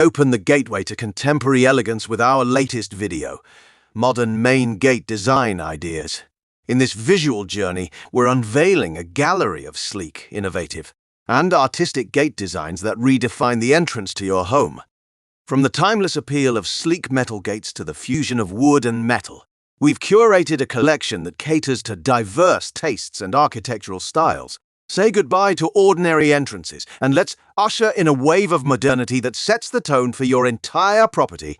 Open the gateway to contemporary elegance with our latest video, Modern Main Gate Design Ideas. In this visual journey, we're unveiling a gallery of sleek, innovative, and artistic gate designs that redefine the entrance to your home. From the timeless appeal of sleek metal gates to the fusion of wood and metal, we've curated a collection that caters to diverse tastes and architectural styles. Say goodbye to ordinary entrances, and let's usher in a wave of modernity that sets the tone for your entire property.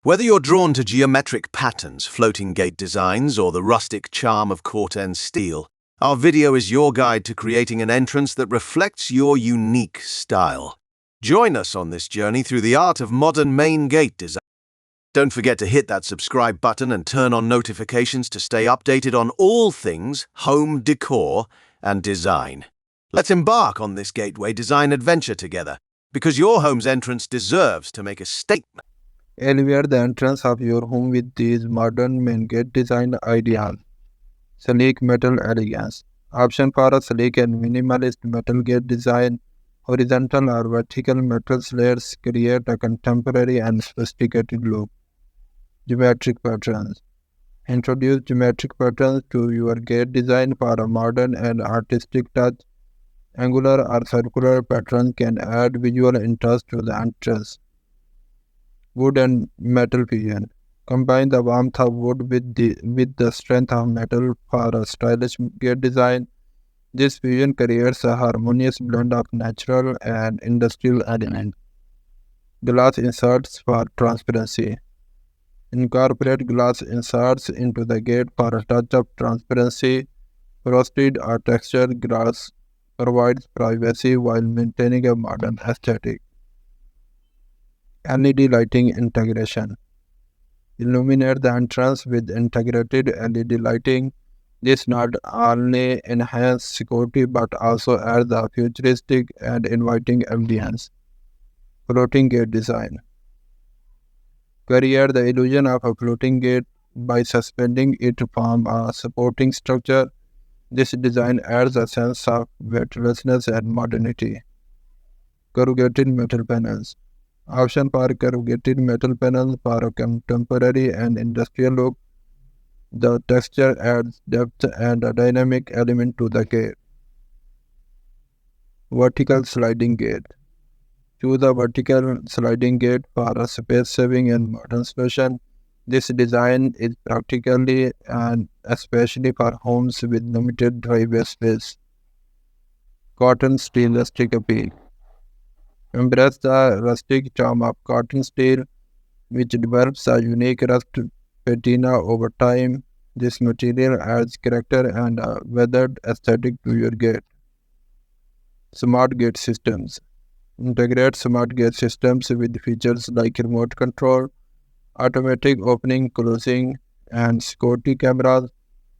Whether you're drawn to geometric patterns, floating gate designs, or the rustic charm of court-end steel, our video is your guide to creating an entrance that reflects your unique style. Join us on this journey through the art of modern main gate design. Don't forget to hit that subscribe button and turn on notifications to stay updated on all things home decor and design. Let's embark on this gateway design adventure together, because your home's entrance deserves to make a statement. Elevate the entrance of your home with these modern main gate design ideas. Sleek metal elegance. Option for a sleek and minimalist metal gate design. Horizontal or vertical metal layers create a contemporary and sophisticated look. Geometric patterns. Introduce geometric patterns to your gate design for a modern and artistic touch. Angular or circular patterns can add visual interest to the entrance. Wood and metal fusion. Combine the warmth of wood with the strength of metal for a stylish gate design. This fusion creates a harmonious blend of natural and industrial elements. Glass inserts for transparency. Incorporate glass inserts into the gate for a touch of transparency. Frosted or textured glass provides privacy while maintaining a modern aesthetic. LED lighting integration. Illuminate the entrance with integrated LED lighting. This not only enhances security but also adds a futuristic and inviting ambience. Floating gate design. Create the illusion of a floating gate by suspending it from a supporting structure. This design adds a sense of weightlessness and modernity. Corrugated metal panels. Option for corrugated metal panels for a contemporary and industrial look. The texture adds depth and a dynamic element to the gate. Vertical sliding gate. Choose a vertical sliding gate for a space-saving and modern solution. This design is practically and especially for homes with limited driveway space. Cotton steel rustic appeal. Embrace the rustic charm of cotton steel, which develops a unique rust patina over time. This material adds character and a weathered aesthetic to your gate. Smart gate systems. Integrate smart gate systems with features like remote control, automatic opening, closing, and security cameras.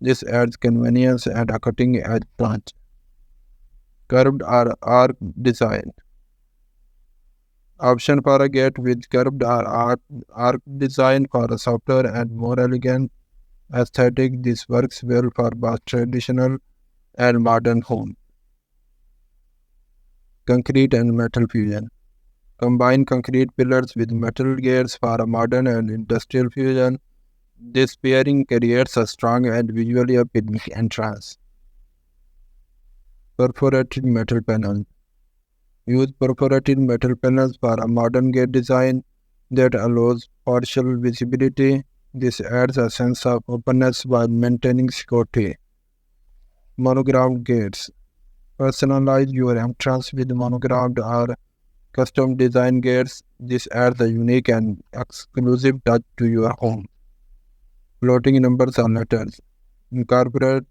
This adds convenience and a cutting-edge touch. Curved or arc design. Option for a gate with curved or arc design for a softer and more elegant aesthetic. This works well for both traditional and modern homes. Concrete and metal fusion. Combine concrete pillars with metal gates for a modern and industrial fusion. This pairing creates a strong and visually appealing entrance. Perforated metal panels. Use perforated metal panels for a modern gate design that allows partial visibility. This adds a sense of openness while maintaining security. Monogrammed gates. Personalize your entrance with monogrammed or custom design gates. This adds a unique and exclusive touch to your home. Floating numbers or letters. Incorporate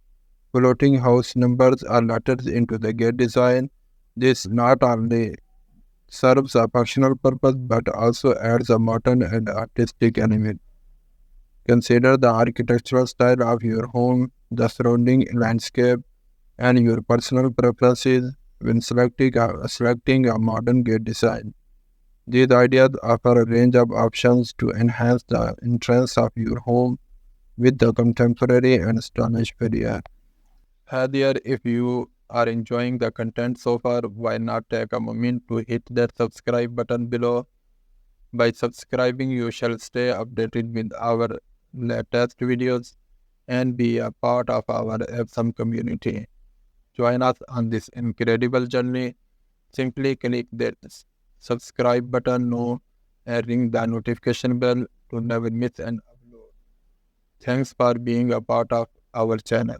floating house numbers or letters into the gate design. This not only serves a functional purpose but also adds a modern and artistic element. Consider the architectural style of your home, the surrounding landscape, and your personal preferences when selecting a modern gate design. These ideas offer a range of options to enhance the entrance of your home with the contemporary and stylish flair. Here, if you are enjoying the content so far, why not take a moment to hit that subscribe button below? By subscribing, you shall stay updated with our latest videos and be a part of our awesome community. Join us on this incredible journey. Simply click that subscribe button now and ring the notification bell to never miss an upload. Thanks for being a part of our channel.